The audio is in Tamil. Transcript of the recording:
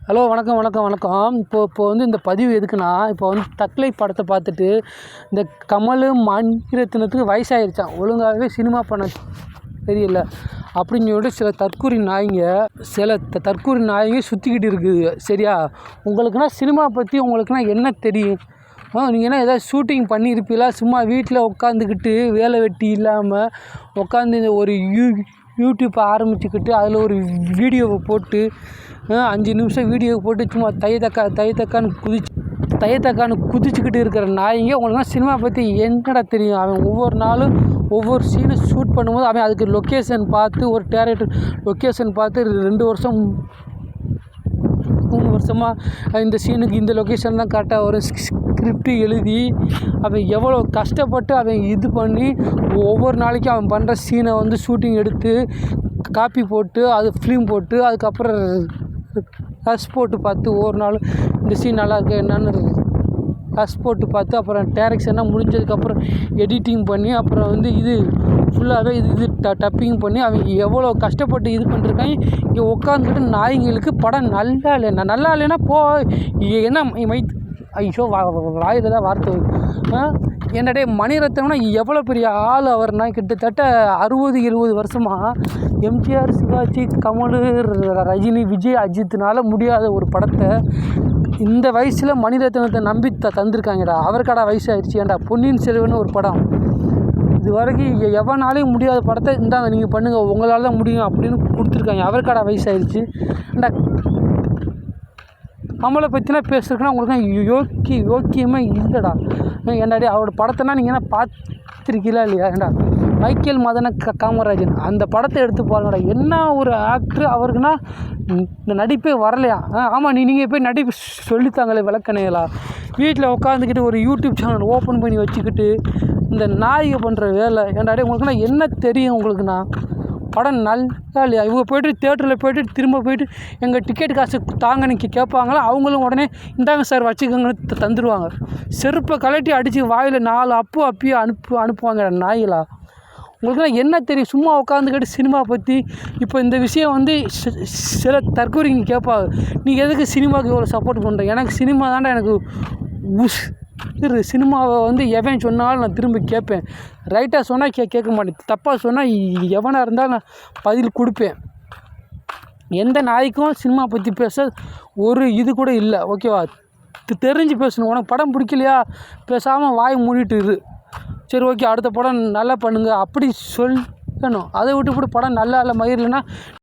ஹலோ வணக்கம். இப்போ வந்து இந்த பதிவு எதுக்குன்னா, இப்போ வந்து தக்லை படத்தை பார்த்துட்டு இந்த கமல், மணிரத்னத்துக்கு வயசாயிருச்சாம். ஒழுங்காகவே சினிமா பண்ண தெரியல அப்படின்னு சொல்லிட்டு சில தற்கூரி நாய்ங்க சுற்றிக்கிட்டு இருக்குது. சரியா? உங்களுக்குன்னா சினிமா பற்றி உங்களுக்குன்னா என்ன தெரியும்? நீங்கன்னா ஏதாவது ஷூட்டிங் பண்ணியிருப்பீங்களா? சும்மா வீட்டில் உட்காந்துக்கிட்டு வேலை வெட்டி இல்லாமல் உட்காந்து ஒரு யூடியூப்பை ஆரம்பிச்சுக்கிட்டு அதில் ஒரு வீடியோவை போட்டு 5 நிமிஷம் வீடியோ போட்டு சும்மா தையத்தக்கான்னு குதிச்சுக்கிட்டு இருக்கிற நாய்ங்க உங்களுக்குலாம் சினிமா பற்றி என்னடா தெரியும்? அவன் ஒவ்வொரு நாளும் ஒவ்வொரு சீனு ஷூட் பண்ணும்போது அவன் அதுக்கு லொக்கேஷன் பார்த்து ஒரு டேரக்டர் லொக்கேஷன் பார்த்து 2 வருஷம் 3 வருஷமாக இந்த சீனுக்கு இந்த லொக்கேஷன் தான் கரெக்டாக வரும் ஸ்கிரிப்ட் எழுதி அவன் எவ்வளோ கஷ்டப்பட்டு அவன் இது பண்ணி ஒவ்வொரு நாளைக்கும் அவன் பண்ணுற சீனை வந்து ஷூட்டிங் எடுத்து காப்பி போட்டு அது ஃபிலிம் போட்டு அதுக்கப்புறம் ரஷ் போட்டு பார்த்து ஒவ்வொரு நாளும் இந்த சீன் நல்லாயிருக்கு என்னென்னு ரஷ் போட்டு பார்த்து அப்புறம் டேரக்ஷனாக முடிஞ்சதுக்கப்புறம் எடிட்டிங் பண்ணி அப்புறம் வந்து இது ஃபுல்லாகவே இது டப்பிங் பண்ணி அவங்க எவ்வளோ கஷ்டப்பட்டு இது பண்ணிருக்காங்க. இங்கே உட்காந்துக்கிட்டு நாய்ங்களுக்கு படம் நல்லா இல்லைன்னா என்ன ஐயோ வாயில் தான் வார்த்தை என்னடே மணிரத்னம்னா எவ்வளோ பெரிய ஆள் அவர்னா கிட்டத்தட்ட 60-70 வருஷமாக எம்ஜிஆர், சிவாஜி, கமல், ரஜினி, விஜய், அஜித்னால முடியாத ஒரு படத்தை இந்த வயசில் மணிரத்னத்தை நம்பி தந்திருக்காங்கடா. அவருக்காடா வயசாகிடுச்சு. ஏன்டா பொன்னியின் செல்வன் ஒரு படம் இது வரைக்கும் எவனாலையும் முடியாத படத்தை இந்தாங்க நீங்கள் பண்ணுங்கள் உங்களால் தான் முடியும் அப்படின்னு கொடுத்துருக்காங்க. அவருக்காடா வயசாகிடுச்சு. ஏன்டா கமலை பற்றினா பேசுறதுக்குன்னா உங்களுக்கு யோக்கியமே இல்லைடா. ஏன்டாடி அவரோட படத்தைனா நீங்கள் என்ன பார்த்துருக்கீங்களா இல்லையா? ஏன்டா மைக்கேல் மதன காமராஜன் அந்த படத்தை எடுத்து பாருங்கடா. என்ன ஒரு ஆக்டர் அவருக்குன்னா இந்த நடிப்பே வரலையா? ஆமாம் நீங்கள் போய் நடிப்பு சொல்லித்தாங்களே விளக்கணைகளா? வீட்டில் உட்காந்துக்கிட்டு ஒரு யூடியூப் சேனல் ஓப்பன் பண்ணி வச்சுக்கிட்டு இந்த நாய்க பண்ணுற வேலை. ஏன்டாடி உங்களுக்குன்னா என்ன தெரியும்? உங்களுக்குண்ணா படம் நல்லா இல்லையா? இவங்க போய்ட்டு தேட்டரில் போய்ட்டு திரும்ப போய்ட்டு எங்கள் டிக்கெட் காசு தாங்கன்னு கேட்பாங்களா? அவங்களும் உடனே இந்தாங்க சார் வச்சுக்கோங்கன்னு தந்துடுவாங்க. செருப்பை கலட்டி அடித்து வாயில் 4 அப்பி அனுப்புவாங்க நாய்களா. உங்களுக்குலாம் என்ன தெரியும்? சும்மா உட்காந்துக்கிட்டு சினிமா பற்றி இப்போ இந்த விஷயம் வந்து சில தற்கூரிங்க கேட்பாங்க, நீ எதுக்கு சினிமாவுக்கு இவ்வளோ சப்போர்ட் பண்ணுற? எனக்கு சினிமா தாண்டா எனக்கு சினிமாவை வந்து எவன் சொன்னாலும் நான் திரும்பி கேட்பேன். ரைட்டாக சொன்னால் கேட்க மாட்டேன், தப்பாக சொன்னால் எவனாக இருந்தாலும் நான் பதில் கொடுப்பேன். எந்த நாய்க்கும் சினிமா பற்றி பேச ஒரு இது கூட இல்லை. ஓகேவா? தெரிஞ்சு பேசணும். உனக்கு படம் பிடிக்கலையா பேசாமல் வாய் மூடிட்டு இரு. சரி ஓகே அடுத்த படம் நல்லா பண்ணுங்க அப்படி சொல்லணும். அதை விட்டு படம் நல்லா இல்லை மயிர்லன்னா